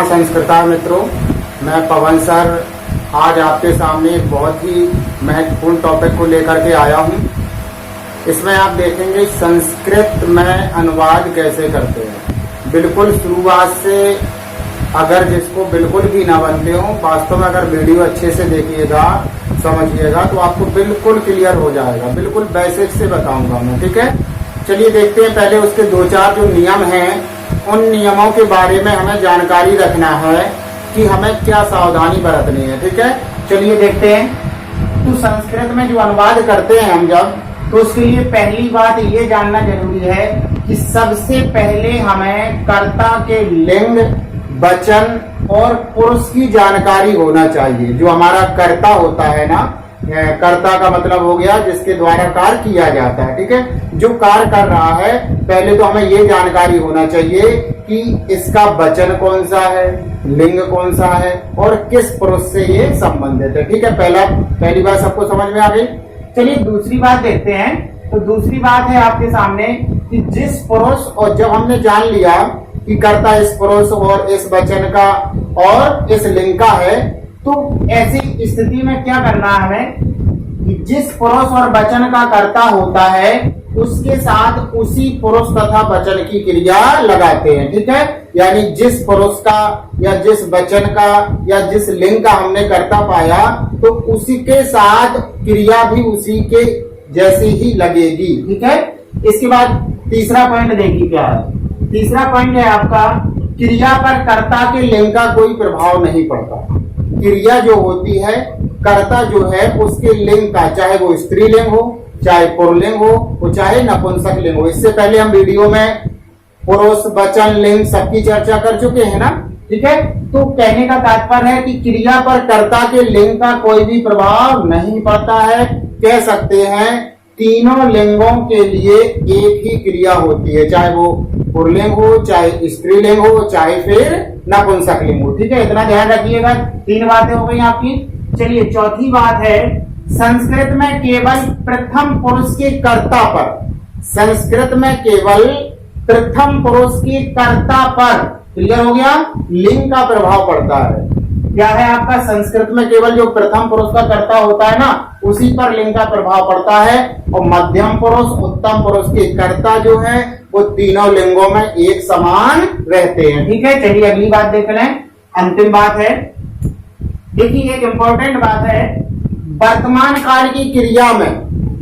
नमः संस्कृता मित्रों, मैं पवन सर आज आपके सामने एक बहुत ही महत्वपूर्ण टॉपिक को लेकर के आया हूं। इसमें आप देखेंगे संस्कृत में अनुवाद कैसे करते हैं। बिल्कुल शुरुआत से अगर जिसको बिल्कुल भी ना बनते हो, वास्तव में अगर वीडियो अच्छे से देखिएगा, समझिएगा तो आपको बिल्कुल क्लियर हो जाएगा। बिल्कुल बेसिक से बताऊंगा मैं, ठीक है। चलिए देखते हैं। पहले उसके दो चार जो नियम हैं, उन नियमों के बारे में हमें जानकारी रखना है कि हमें क्या सावधानी बरतनी है, ठीक है। चलिए देखते हैं। तो संस्कृत में जो अनुवाद करते हैं हम जब, तो उसके लिए पहली बात ये जानना जरूरी है कि सबसे पहले हमें कर्ता के लिंग, वचन और पुरुष की जानकारी होना चाहिए। जो हमारा कर्ता होता है ना, कर्ता का मतलब हो गया जिसके द्वारा कार्य किया जाता है, ठीक है। जो कार्य कर रहा है, पहले तो हमें ये जानकारी होना चाहिए कि इसका वचन कौन सा है, लिंग कौन सा है और किस पुरुष से ये संबंधित है, ठीक है। पहली बात सबको समझ में आ गई। चलिए दूसरी बात देखते हैं। तो दूसरी बात है आपके सामने कि जिस पुरुष, और जब हमने जान लिया कि कर्ता इस पुरुष और इस वचन का और इस लिंग का है, तो ऐसी स्थिति में क्या करना है हमें कि जिस पुरुष और वचन का कर्ता होता है उसके साथ उसी पुरुष तथा वचन की क्रिया लगाते हैं, ठीक है। यानी जिस पुरुष का या जिस वचन का या जिस लिंग का हमने कर्ता पाया, तो उसी के साथ क्रिया भी उसी के जैसी ही लगेगी, ठीक है। इसके बाद तीसरा पॉइंट देखिए क्या है। तीसरा पॉइंट है आपका, क्रिया पर कर्ता के लिंग का कोई प्रभाव नहीं पड़ता। क्रिया जो होती है, कर्ता जो है उसके लिंग का, चाहे वो स्त्रीलिंग हो, चाहे पुल्लिंग हो, चाहे नपुंसक लिंग हो। इससे पहले हम वीडियो में पुरुष, वचन, लिंग सबकी चर्चा कर चुके हैं ना, ठीक है। तो कहने का तात्पर्य है कि क्रिया पर कर्ता के लिंग का कोई भी प्रभाव नहीं पड़ता है। कह सकते हैं तीनों लिंगों के लिए एक ही क्रिया होती है, चाहे वो पुल्लिंग हो, चाहे स्त्रीलिंग हो, चाहे फिर नपुंसक लिंग हो, ठीक है। इतना ध्यान रखिएगा। तीन बातें हो गई आपकी। चलिए चौथी बात है, संस्कृत में केवल प्रथम पुरुष के कर्ता पर, संस्कृत में केवल प्रथम पुरुष के कर्ता पर, क्लियर हो गया, लिंग का प्रभाव पड़ता है। क्या है आपका, संस्कृत में केवल जो प्रथम पुरुष का कर्ता होता है ना, उसी पर लिंग का प्रभाव पड़ता है। और मध्यम पुरुष, उत्तम पुरुष के कर्ता जो है वो तीनों लिंगों में एक समान रहते हैं, ठीक है। चलिए अगली बात देख लें। अंतिम बात है, देखिए एक इंपॉर्टेंट बात है, वर्तमान काल की क्रिया में,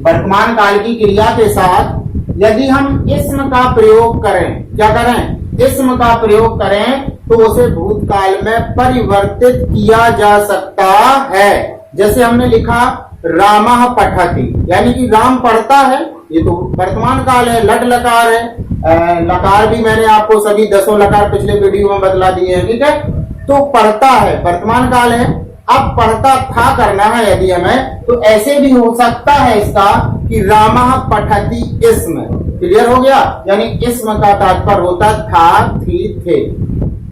वर्तमान काल की क्रिया के साथ यदि हम इसम का प्रयोग करें, क्या करें, इसम का प्रयोग करें, तो उसे भूतकाल में परिवर्तित किया जा सकता है। जैसे हमने लिखा रामः पठति, यानी कि राम पढ़ता है, ये तो वर्तमान काल है, लट लकार है। लकार भी मैंने आपको सभी 10 लकार पिछले वीडियो में बदला दिए हैं, ठीक है। तो पढ़ता है, वर्तमान काल है। अब पढ़ता था करना है यदि हमें, तो ऐसे भी हो सकता है इसका कि रामः पठति इसम, क्लियर हो गया। यानी इसम का तात्पर्य होता था, थी, थे।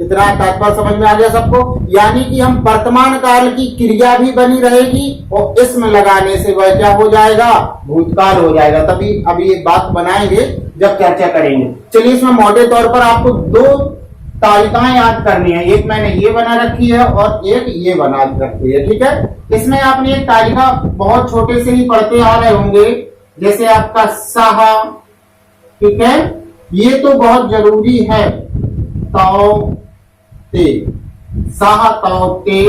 इतना तात्पर्य समझ में आ गया सबको। यानी कि हम वर्तमान काल की क्रिया भी बनी रहेगी और इसम लगाने से वह क्या हो जाएगा, भूतकाल हो जाएगा। तभी अभी एक बात बनाएंगे जब चर्चा करेंगे। चलिए इसमें मोटे तौर पर आपको दो तालिकाएं याद करनी है। एक मैंने ये बना रखी है और एक ये बना रखी है, ठीक है। इसमें आपने एक तालिका बहुत छोटे से ही पढ़ते आ रहे होंगे, जैसे आपका साह, ठीक है। ये तो बहुत जरूरी है। तौ ते, साह तौ ते,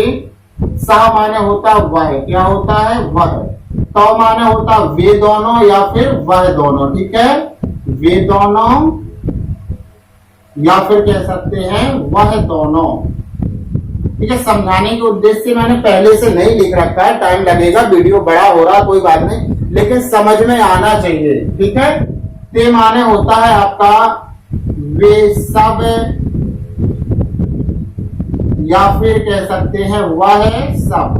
साह माने होता वह, क्या होता है वह। तौ माने होता वे दोनों या फिर वह दोनों, ठीक है। वे दोनों या फिर कह सकते हैं वह दोनों, ठीक है। समझाने के उद्देश्य से मैंने पहले से नहीं लिख रखा है, टाइम लगेगा, वीडियो बड़ा हो रहा कोई बात नहीं, लेकिन समझ में आना चाहिए, ठीक है। ते माने होता है आपका वे सब या फिर कह सकते हैं वह सब,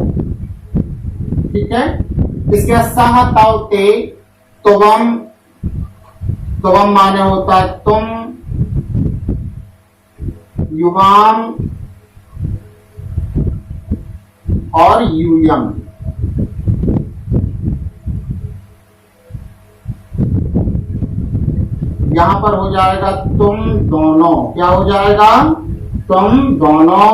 ठीक है। इसके सह तौ ते, तुम, तुम माने होता है तुम, युवाम और यूयम, यहां पर हो जाएगा तुम दोनों, क्या हो जाएगा तुम दोनों,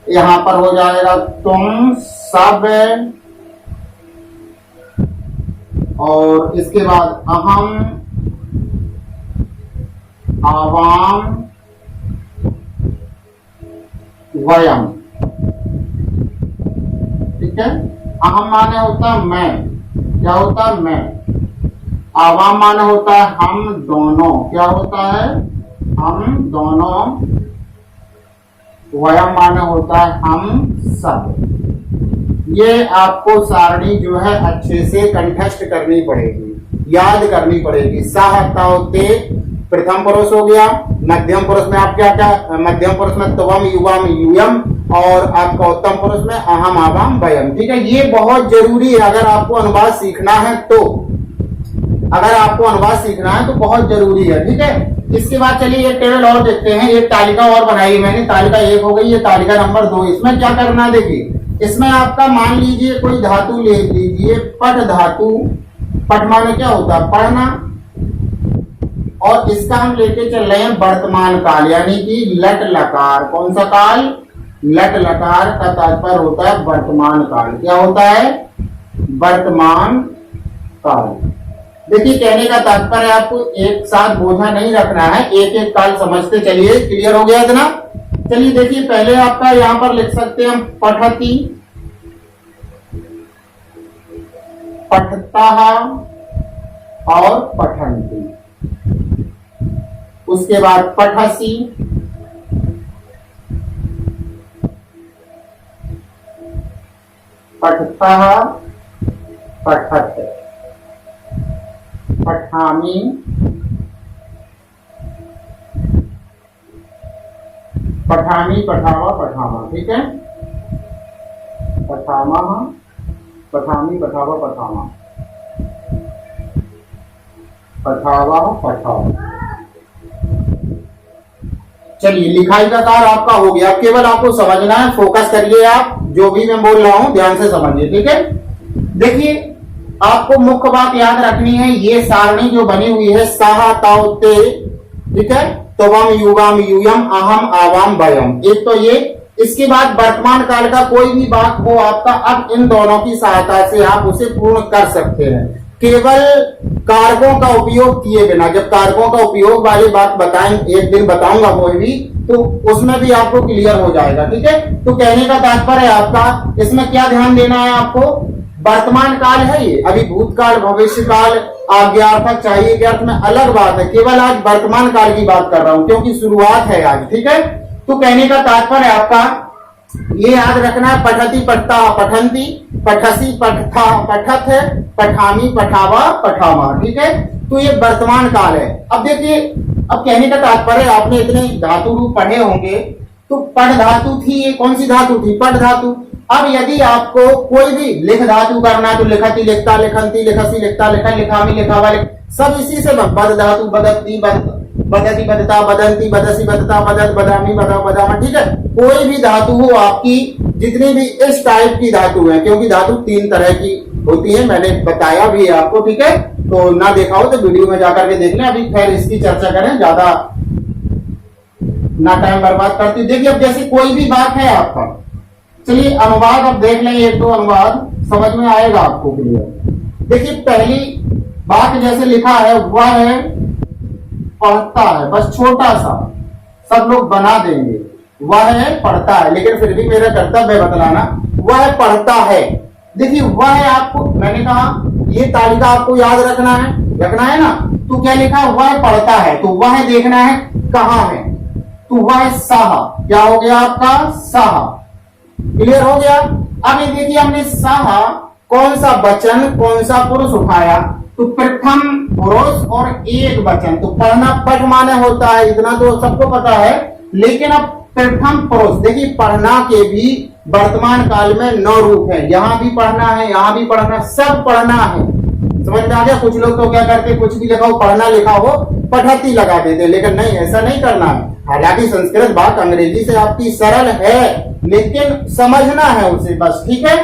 यहां पर हो जाएगा तुम सब, और इसके बाद अहम, आवाम, वयम। ठीक है, अहम माने होता है मैं, क्या होता है मैं। आवाम माने होता है हम दोनों, क्या होता है हम दोनों। वयम माने होता है हम सब। ये आपको सारणी जो है अच्छे से कंठस्थ करनी पड़ेगी, याद करनी पड़ेगी। साह ताव ते प्रथम पुरुष हो गया, मध्यम पुरुष में आप क्या क्या, मध्यम पुरुष में त्वम युवम यूयम, और आपका उत्तम पुरुष में अहम आवाम वयम। ठीक है, ये बहुत जरूरी है अगर आपको अनुवाद सीखना है तो, अगर आपको अनुवाद सीखना है तो बहुत जरूरी है। ठीक है, इसके बाद चलिए एक टेबल और देखते हैं, एक तालिका और बनाई मैंने, तालिका 1 हो गई, ये तालिका नंबर 2। इसमें क्या करना है देखिए, इसमें आपका मान लीजिए कोई धातु ले लीजिए, पठ धातु। पठ माने क्या होता है पढ़ना, और इसका हम लेके चल रहे हैं वर्तमान काल, यानी कि लट लकार। कौन सा काल, लट लकार का तात्पर्य होता है वर्तमान काल। क्या होता है वर्तमान काल। देखिए कहने का तात्पर्य आपको एक साथ बोझा नहीं रखना है, एक एक काल समझते चलिए। क्लियर हो गया इतना? चलिए देखिए, पहले आपका यहां पर लिख सकते हैं हम पठती, पठता और पठंती। उसके बाद पठसी, पठता, पठत, पठामी, पठामी, पठावा, पठामा। ठीक है, पठामा, पठामी, पठावा, पठामा, पठावा, पठावा। चलिए लिखाई का कार्य आपका हो गया, केवल आपको समझना है, फोकस करिए, आप जो भी मैं बोल रहा हूं ध्यान से समझिए। ठीक है, देखिए आपको मुख्य बात याद रखनी है, ये सारणी जो बनी हुई है साहा ताव ते, ठीक है, त्वम युवाम यूयम अहम आवाम वयम, एक तो ये। इसके बाद वर्तमान काल का कोई भी बात हो आपका, अब इन दोनों की सहायता से आप उसे पूर्ण कर सकते हैं, केवल कारकों का उपयोग किए बिना। जब कारकों का उपयोग वाली बात बताएं, एक दिन बताऊंगा कोई भी, तो उसमें भी आपको क्लियर हो जाएगा। ठीक है, तो कहने का तात्पर्य आपका इसमें क्या ध्यान देना है आपको, वर्तमान काल है ये, अभी भूतकाल भविष्य काल आज्ञार्थक चाहिए के अर्थ में अलग बात है, केवल आज वर्तमान काल की बात कर रहा हूं क्योंकि शुरुआत है आज। ठीक है, तो कहने का तात्पर्य आपका ये याद रखना है, पठती, पठता, पठंती, पठसी, पठथा, पठत, पठामी, पठावा, पठामा। ठीक है, तो ये वर्तमान काल है। अब देखिए, अब कहने का तात्पर्य आपने इतने धातु रूप पढ़े होंगे, तो पढ़ धातु थी, ये कौन सी धातु थी, पढ़ धातु। अब यदि आपको कोई भी लिख धातु करना है तो लिखती, लिखता, लिखंती, लिखसी, लिखता, लिखन, लिखामी, लिखावा, सब इसी से बद धातु, बदती, बदती, बदता, बदंती, बदसी, बदता, बदत, बदामी, बदा, बदामा। ठीक है, कोई भी धातु हो आपकी, जितनी भी इस टाइप की धातु है, क्योंकि धातु 3 तरह की होती है, मैंने बताया भी है आपको। ठीक है, तो ना देखा हो तो वीडियो में जाकर के देख लें, अभी खैर इसकी चर्चा करें, ज्यादा ना टाइम बर्बाद करती। देखिए अब जैसे कोई भी बात है आपका, चलिए अनुवाद अब देख लें, एक दो अनुवाद समझ में आएगा आपको क्लियर। देखिए पहली बात जैसे लिखा है, वह है पढ़ता है, बस छोटा सा सब लोग बना देंगे, वह है पढ़ता है, लेकिन फिर भी मेरा कर्तव्य बतलाना, वह पढ़ता है। देखिए वह है, आपको मैंने कहा ये तालिका आपको याद रखना है ना, तो क्या लिखा है, वह पढ़ता है, तो वह देखना है कहां है, तो वह साह, क्या हो गया आपका साह। क्लियर हो गया? अब ये देखिए हमने साह कौन सा वचन कौन सा पुरुष उठाया, तो प्रथम पुरुष और एक वचन। तो पढ़ना पढ़ माने होता है, इतना तो सबको पता है, लेकिन अब प्रथम पुरुष, देखिए पढ़ना के भी वर्तमान काल में 9 रूप है, यहां भी पढ़ना है, यहां भी पढ़ना, सब पढ़ना है। समझ में आ गया? कुछ लोग तो क्या करते, कुछ भी लिखा हो, पढ़ना लिखा हो, पठती लगा देते, लेकिन नहीं, ऐसा नहीं करना है। हालांकि संस्कृत बात अंग्रेजी से आपकी सरल है, लेकिन समझना है उसे बस। ठीक है,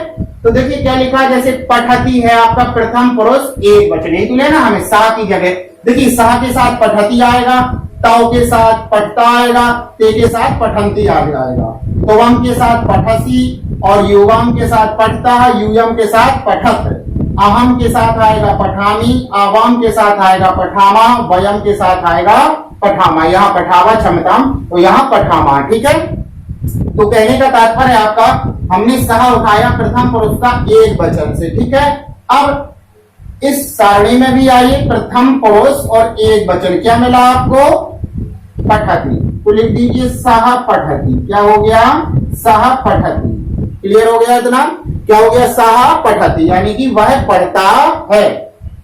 तो देखिए क्या लिखा है, जैसे पठती है आपका प्रथम पुरुष एक वचन, नहीं तो लेना हमें सा की जगह, देखिए सा के साथ पठती आएगा, तव के साथ पठता आएगा, ते के साथ पठंती आ जाएगा। तवम के साथ पठसी और युवम के साथ पठता, यूयम के साथ पठत। अहम के साथ आएगा पठामी, आवाम के साथ आएगा पठामा, वयम के साथ आएगा पठामा। यहाँ पठावा क्षमताम तो यहाँ पठामा। ठीक है, तो कहने का तात्पर्य आपका हमने सह उठाया प्रथम पुरुष का एक वचन से। ठीक है, अब इस सारणी में भी आइए प्रथम पुरुष और एक वचन, क्या मिला आपको? पठती। तो लिख दीजिए सह पठती। क्या हो गया? सह पठती। क्लियर हो गया इतना? क्या हो गया? सह पठती, यानी कि वह पढ़ता है।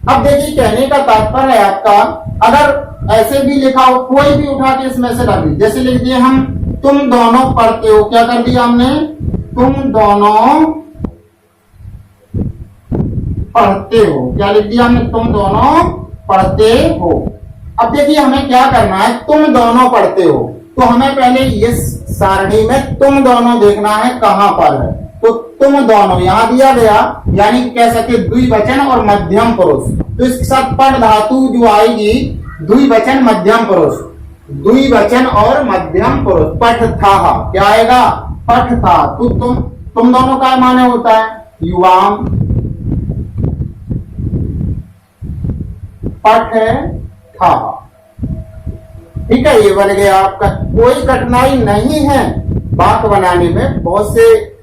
अब देखिए कहने का तात्पर्य है आपका, अगर ऐसे भी लिखा हो, कोई भी उठा के इसमें से रख दी, जैसे लिख दिए हम तुम दोनों पढ़ते हो। क्या कर दिया हमने? तुम दोनों पढ़ते हो। क्या लिख दिया हमने? तुम दोनों पढ़ते हो। अब देखिए हमें क्या करना है, तुम दोनों पढ़ते हो, तो हमें पहले इस सारणी में तुम दोनों देखना है कहां पर है। तो तुम दोनों यहां दिया गया, यानी कि कह सकते द्विवचन और मध्यम पुरुष। तो इसके साथ पढ़ धातु जो आएगी द्विवचन मध्यम पुरुष, द्विवचन और मध्यम पुरुष। पठ था, क्या आएगा? पठ था। तो तुम दोनों का माने होता है युवाम, पठ था। ठीक है, ये बन गया आपका। कोई कठिनाई नहीं है वाक्य बनाने में। बहुत से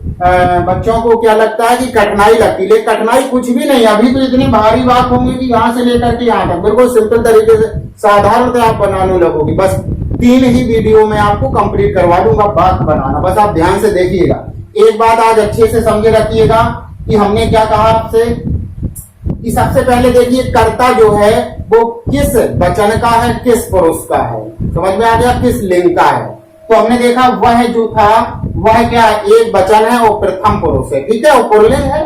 बच्चों को क्या लगता है कि कठिनाई लगती है, लेकिन कठिनाई कुछ भी नहीं। अभी तो इतने भारी वाक्य होंगे कि यहां से लेकर के यहां तक बिल्कुल सिंपल तरीके से साधारणतः आप बनाने लगोगे। बस 3 ही वीडियो में आपको कंप्लीट करवा दूंगा वाक्य बनाना, बस आप ध्यान से देखिएगा। एक बात आज अच्छे से समझे रखिएगा कि हमने क्या कहा आपसे कि सबसे पहले देखिए कर्ता जो है वो किस वचन का है, किस पुरुष का है। समझ में आ गया? किस लिंग का है। तो हमने देखा वह जो था वह क्या है? एक वचन है, वो प्रथम पुरुष है। ठीक है, वो पुल्लिंग है।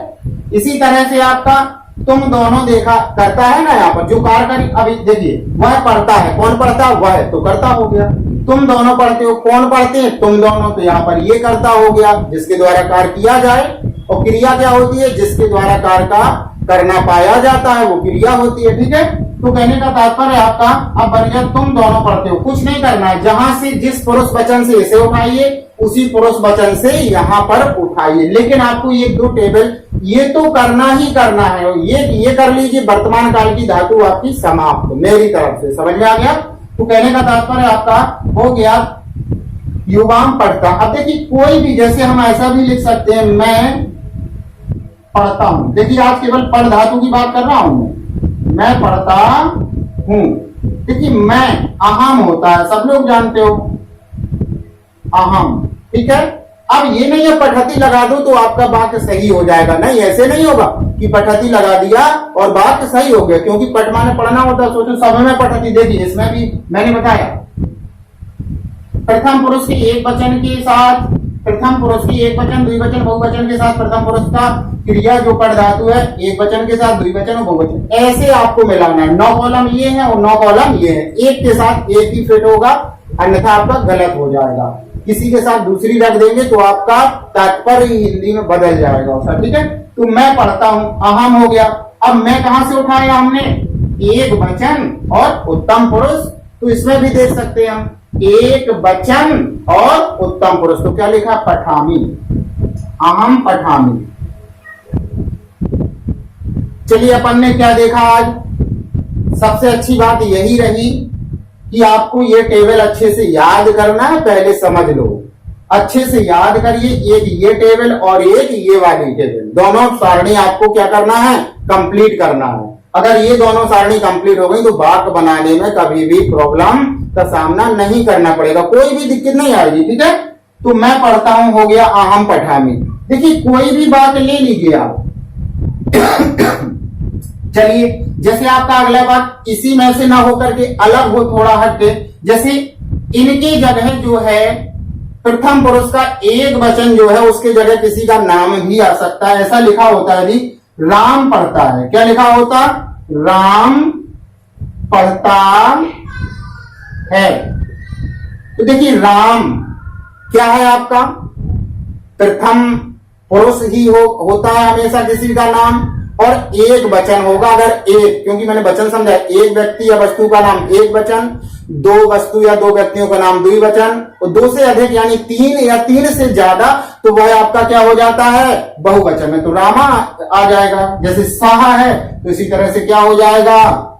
इसी तरह से आपका तुम दोनों देखा करता है ना, यहाँ पर जो कार्यकारी, अभी देखिए वह पढ़ता है, कौन पढ़ता? वह, तो करता हो गया। तुम दोनों पढ़ते हो, कौन पढ़ते हैं? तुम दोनों, तो यहाँ पर ये करता हो गया जिसके द्वारा कार्य किया जाए। और क्रिया क्या होती है? जिसके द्वारा कार्य का करना पाया जाता है वो क्रिया होती है। ठीक है, तो कहने का तात्पर्य आपका अब बन गया तुम दोनों पढ़ते हो। कुछ नहीं करना है, जहां से जिस पुरुष वचन से इसे उठाइए उसी पुरुष वचन से यहाँ पर उठाइए। लेकिन आपको ये 2 टेबल ये तो करना ही करना है। ये कर लीजिए, वर्तमान काल की धातु आपकी समाप्त मेरी तरफ से। समझ में आ गया? तो कहने का तात्पर्य आपका हो गया युवाम पढ़ता। अब देखिए कोई भी, जैसे हम ऐसा भी लिख सकते हैं मैं पढ़ता हूं। देखिए आज केवल पढ़ धातु की बात कर रहा हूं, मैं पढ़ता हूं। देखिए मैं अहम होता है, सब लोग जानते हो अहम। ठीक है, अब ये नहीं है पठती लगा दो तो आपका वाक्य सही हो जाएगा, नहीं ऐसे नहीं होगा कि पठती लगा दिया और वाक्य सही हो गया, क्योंकि पठ माने पढ़ना होता है। सोचो सब में पठती, देखिए इसमें भी मैंने बताया प्रथम पुरुष के एक वचन के साथ, प्रथम पुरुष की एक वचन द्विवचन बहुवचन के साथ प्रथम पुरुष का क्रिया जो पढ़ धातु है एक वचन के साथ द्विवचन और बहुवचन, ऐसे आपको मिलाना है। 9 कॉलम ये है और 9 कॉलम ये है, एक के साथ एक ही फिट होगा, अन्यथा आपका गलत हो जाएगा। किसी के साथ दूसरी रख देंगे तो आपका तात्पर्य हिंदी में बदल जाएगा उसका। ठीक है, तो मैं पढ़ता हूं, अहम हो गया। अब मैं कहां से उठाया हमने? एक वचन और उत्तम पुरुष। तो इसमें भी देख सकते हैं हम एक वचन और उत्तम पुरुष। तो क्या लिखा? पठामी, अहम पठामी। चलिए अपन ने क्या देखा आज? सबसे अच्छी बात यही रही कि आपको ये टेबल अच्छे से याद करना है। पहले समझ लो, अच्छे से याद करिए, एक ये टेबल और एक ये वाली टेबल, दोनों सारणी आपको क्या करना है? कंप्लीट करना है। अगर ये दोनों सारणी कंप्लीट हो गई तो वाक्य बनाने में कभी भी प्रॉब्लम का सामना नहीं करना पड़ेगा, कोई भी दिक्कत नहीं आएगी। ठीक है, तो मैं पढ़ता हूं हो गया अहम पठामी। देखिए कोई भी बात ले लीजिए आप। चलिए जैसे आपका अगला बात इसी में से ना होकर के अलग हो, थोड़ा हटके, जैसे इनके जगह जो है प्रथम पुरुष का एक वचन जो है उसके जगह किसी का नाम भी आ सकता है। ऐसा लिखा होता है जी, राम पढ़ता है। क्या लिखा होता? राम पढ़ता है। तो देखिए राम क्या है आपका? प्रथम पुरुष ही होता है हमेशा किसी का नाम, और एक वचन होगा। अगर एक, क्योंकि मैंने वचन समझा, एक व्यक्ति या वस्तु का नाम एक वचन, दो वस्तु या दो व्यक्तियों का नाम द्विवचन, और दो से अधिक यानी तीन या तीन से ज्यादा तो वह आपका क्या हो जाता है, बहुवचन में। तो रामा आ जाएगा, जैसे साहा है तो इसी तरह से क्या हो जाएगा,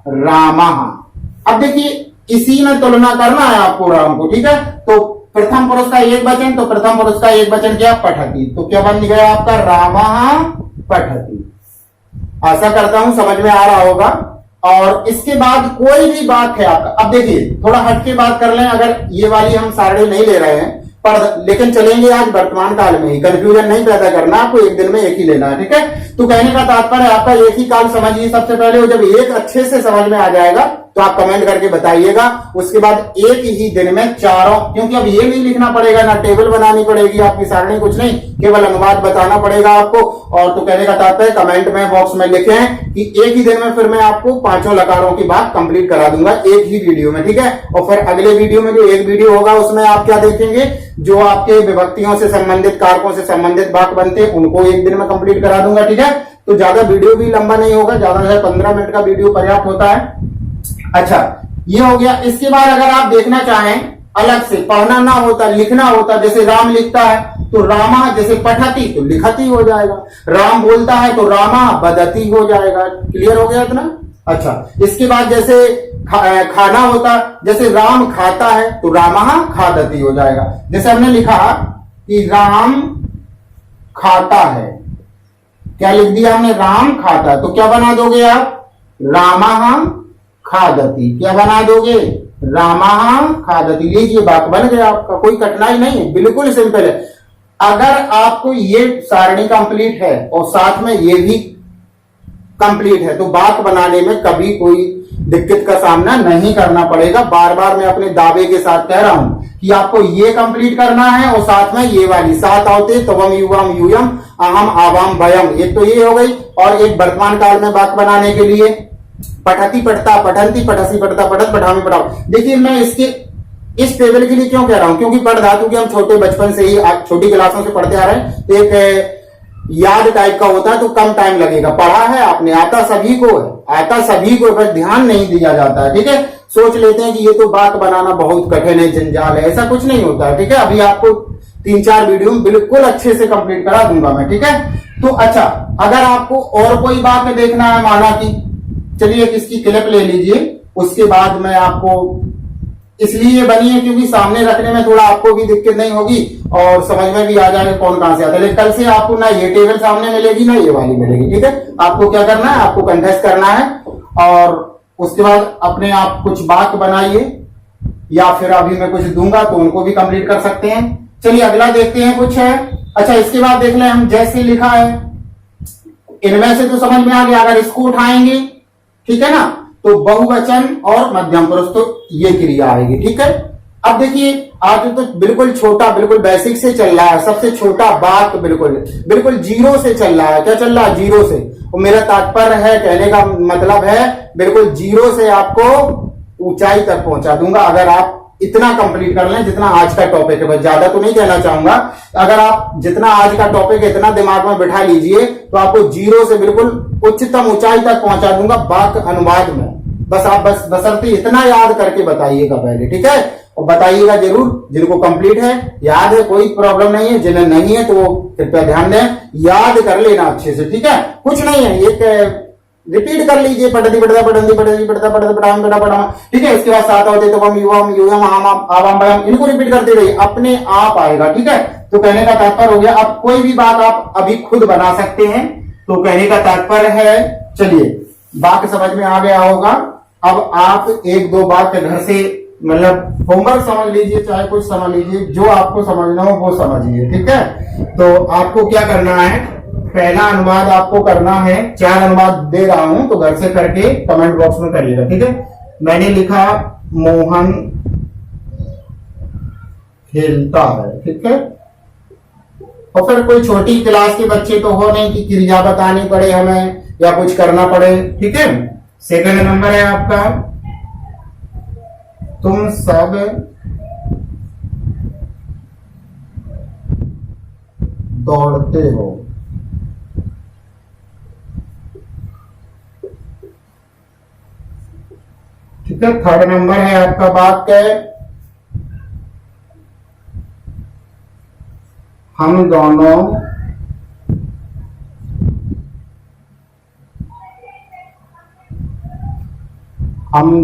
रामा। अब देखिए इसी में तुलना करना है आपको राम को, ठीक है। तो प्रथम पुरुष का एक वचन, तो प्रथम पुरुष का एक वचन क्या, पठति, तो क्या बन गया आपका, रामः पठति। आशा करता हूं समझ में आ रहा होगा। और इसके बाद कोई भी बात है आपका, अब देखिए थोड़ा हटके बात कर लें, अगर ये वाली हम सारणी नहीं ले रहे हैं पर लेकिन चलेंगे आज वर्तमान काल में ही, कंफ्यूजन नहीं पैदा करना, आपको एक दिन में एक ही लेना है, ठीक है। तो कहने का तात्पर्य आपका एक ही काल समझिए सबसे पहले, जब एक अच्छे से समझ में आ जाएगा तो आप कमेंट करके बताइएगा। उसके बाद एक ही दिन में चारों, क्योंकि अब ये नहीं लिखना पड़ेगा, ना टेबल बनानी पड़ेगी आपकी सारणी, कुछ नहीं, केवल अनुवाद बताना पड़ेगा आपको। और तो कहने का तात्पर्य कमेंट में बॉक्स में लिखें कि एक ही दिन में फिर मैं आपको पांचों लकारों की बात कंप्लीट करा दूंगा एक ही वीडियो में, ठीक है। और फिर अगले वीडियो में जो एक वीडियो होगा उसमें आप क्या देखेंगे, जो आपके विभक्तियों से संबंधित, कारकों से संबंधित वाक्य बनते हैं उनको एक दिन में कंप्लीट करा दूंगा, ठीक है। तो ज्यादा वीडियो भी लंबा नहीं होगा, ज्यादा से 15 मिनट का वीडियो पर्याप्त होता है। अच्छा ये हो गया। इसके बाद अगर आप देखना चाहें अलग से, पढ़ना ना होता लिखना होता, जैसे राम लिखता है तो रामा, जैसे पठती तो लिखती हो जाएगा, राम बोलता है तो रामा बदती हो जाएगा। क्लियर हो गया इतना। अच्छा इसके बाद जैसे खाना होता, जैसे राम खाता है तो रामा खादती हो जाएगा। जैसे हमने लिखा कि राम खाता है, क्या लिख दिया हमने, राम खाता, तो क्या बना दोगे आप, रामा खादती, क्या बना दोगे, रामा खादती। लीजिए बात बन गया आपका, कोई कठिनाई नहीं है, बिल्कुल सिंपल है। अगर आपको ये सारणी कंप्लीट है और साथ में ये भी कंप्लीट है तो बात बनाने में कभी कोई दिक्कत का सामना नहीं करना पड़ेगा। बार बार मैं अपने दावे के साथ कह रहा हूं कि आपको ये कंप्लीट करना है और साथ में ये वाली, सात आवते तवम युवम यूयम अहम आवाम भयम, एक तो ये हो गई। और एक वर्तमान काल में बात बनाने के लिए पठती पढ़ता, पठंती पठसी पढ़ता, पढ़त पढ़ामी पढ़ाओ। देखिए मैं इसके इस टेबल के लिए क्यों कह रहा हूं, क्योंकि पढ़ धातु की हम छोटे बचपन से ही छोटी क्लासों से पढ़ते आ रहे हैं, तो एक याद टाइप का होता है तो कम टाइम लगेगा। पढ़ा है आपने, आता सभी को है, आता सभी को, पर ध्यान नहीं दिया जाता है, ठीक है। सोच लेते हैं कि ये तो बात बनाना बहुत कठिन है, जंजाल है, ऐसा कुछ नहीं होता है, ठीक है। अभी आपको 3-4 वीडियो बिल्कुल अच्छे से कंप्लीट करा दूंगा मैं, ठीक है। तो अच्छा अगर आपको और कोई बात में देखना है, माना कि चलिए इसकी क्लिप ले लीजिए, उसके बाद मैं आपको, इसलिए बनी है क्योंकि सामने रखने में थोड़ा आपको भी दिक्कत नहीं होगी और समझ में भी आ जाएगा कौन कहां से आता है। लेकिन कल से आपको ना ये टेबल सामने मिलेगी ना ये वाली मिलेगी, ठीक है। आपको क्या करना है, आपको कंटेस्ट करना है और उसके बाद अपने आप कुछ बात बनाइए, या फिर अभी मैं कुछ दूंगा तो उनको भी कंप्लीट कर सकते हैं। चलिए अगला देखते हैं कुछ है। अच्छा इसके बाद देख लें हम, जैसे लिखा है इनमें से तो समझ में आ गया। अगर इसको उठाएंगे, ठीक है ना, तो बहुवचन और मध्यम पुरुष, तो ये क्रिया आएगी, ठीक है। अब देखिए आज तो बिल्कुल छोटा, बिल्कुल बेसिक से चल रहा है, सबसे छोटा बात बिल्कुल जीरो से चल रहा है। क्या चल रहा है, जीरो से। और मेरा तात्पर्य है, कहने का मतलब है बिल्कुल जीरो से आपको ऊंचाई तक पहुंचा दूंगा अगर आप इतना कंप्लीट कर लें जितना आज का टॉपिक है। बस ज्यादा तो नहीं कहना चाहूंगा, अगर आप जितना आज का टॉपिक है इतना दिमाग में बिठा लीजिए तो आपको जीरो से बिल्कुल उच्चतम ऊंचाई तक पहुंचा दूंगा वाक्य अनुवाद में। बस आप बसरते इतना याद करके बताइएगा पहले, ठीक है। और बताइएगा जरूर, जिनको कंप्लीट है याद है कोई प्रॉब्लम नहीं है, जिन्हें नहीं है तो वो कृपया ध्यान दें, याद कर लेना अच्छे से, ठीक है। कुछ नहीं है, एक रिपीट कर लीजिए, पढ़ती पढ़ता पढ़ती पढ़ती पढ़ता पढ़ता पढ़ाम पढ़ा पढ़ा, ठीक है। इसके बाद साथ होते तो हम युवम यूयम आवाम भयम, इनको रिपीट करते रहिए, अपने आप आएगा, ठीक है। तो कहने का तात्पर्य हो गया। अब कोई भी बात आप अभी खुद बना सकते हैं, तो कहने का तात्पर्य है, चलिए बात समझ में आ गया होगा। अब आप 1-2 बात घर से मतलब होमवर्क समझ लीजिए, चाहे कुछ समझ लीजिए, जो आपको समझना हो वो समझिए, ठीक है। तो आपको क्या करना है, पहला अनुवाद आपको करना है, 4 अनुवाद दे रहा हूं तो घर से करके कमेंट बॉक्स में करिएगा, ठीक है। मैंने लिखा मोहन खेलता है, ठीक है। और फिर कोई छोटी क्लास के बच्चे तो हो नहीं कि क्रिया बतानी पड़े हमें या कुछ करना पड़े, ठीक है। सेकंड नंबर है आपका, तुम सब दौड़ते हो, ठीक ठीक है। थर्ड नंबर है आपका वाक्य, हम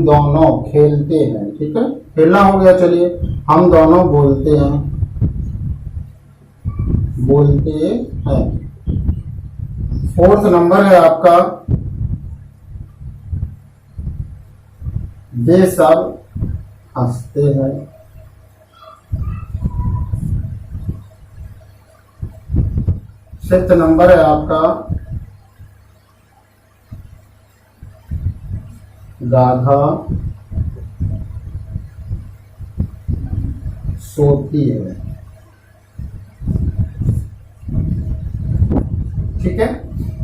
दोनों खेलते हैं। ठीक है, खेलना हो गया। चलिए, हम दोनों बोलते हैं। फोर्थ नंबर है आपका, वे सब हंसते हैं। फिफ्थ नंबर है आपका, राधा सोती है। ठीक है,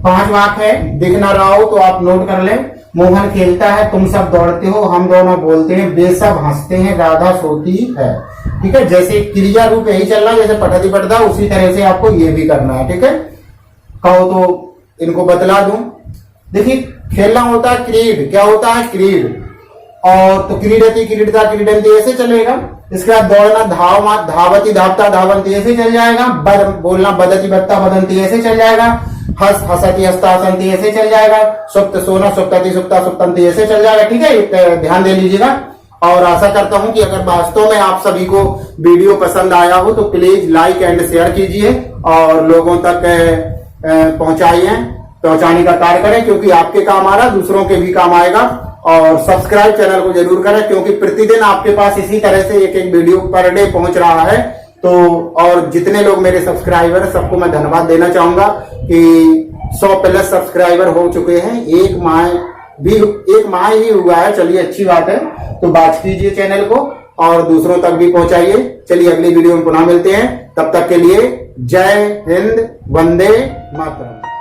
5 वाक्य है। दिख ना रहा हो तो आप नोट कर लें। मोहन खेलता है, तुम सब दौड़ते हो, हम दोनों बोलते हैं, वे सब हंसते हैं, राधा सोती है। ठीक है, जैसे क्रिया रूप यही चल रहा है, जैसे पठती पढ़ता, उसी तरह से आपको ये भी करना है। ठीक है, कहो तो इनको बतला दूं। देखिए, खेलना होता है क्रीड, क्या होता है क्रीड, और तो क्रीडती क्रीडता क्रीडंती ऐसे चलेगा। इसके बाद दौड़ना धावती धावता धावंती ऐसे चल जाएगा। बोलना बदती बदता बदंती ऐसे चल जाएगा। हसती हसता हसंती ऐसे चल जाएगा। सुप्त सोना सुप्तती सुप्ता सुप्तंती ऐसे चल जाएगा। ठीक है, ध्यान दे लीजिएगा। और आशा करता हूं कि अगर वास्तव में आप सभी को वीडियो पसंद आया हो तो प्लीज लाइक एंड शेयर कीजिए और लोगों तक पहुंचाने का कार्य करें, क्योंकि आपके काम आ रहा है, दूसरों के भी काम आएगा। और सब्सक्राइब चैनल को जरूर करें, क्योंकि प्रतिदिन आपके पास इसी तरह से एक वीडियो पर डे पहुंच रहा है। तो और जितने लोग मेरे सब्सक्राइबर, सबको मैं धन्यवाद देना चाहूंगा कि 100+ सब्सक्राइबर हो चुके हैं। एक माह ही हुआ है। चलिए, अच्छी बात है। तो वॉच कीजिए चैनल को और दूसरों तक भी पहुंचाइए। चलिए, अगली वीडियो में पुनः मिलते हैं। तब तक के लिए जय हिंद, वंदे मातरम।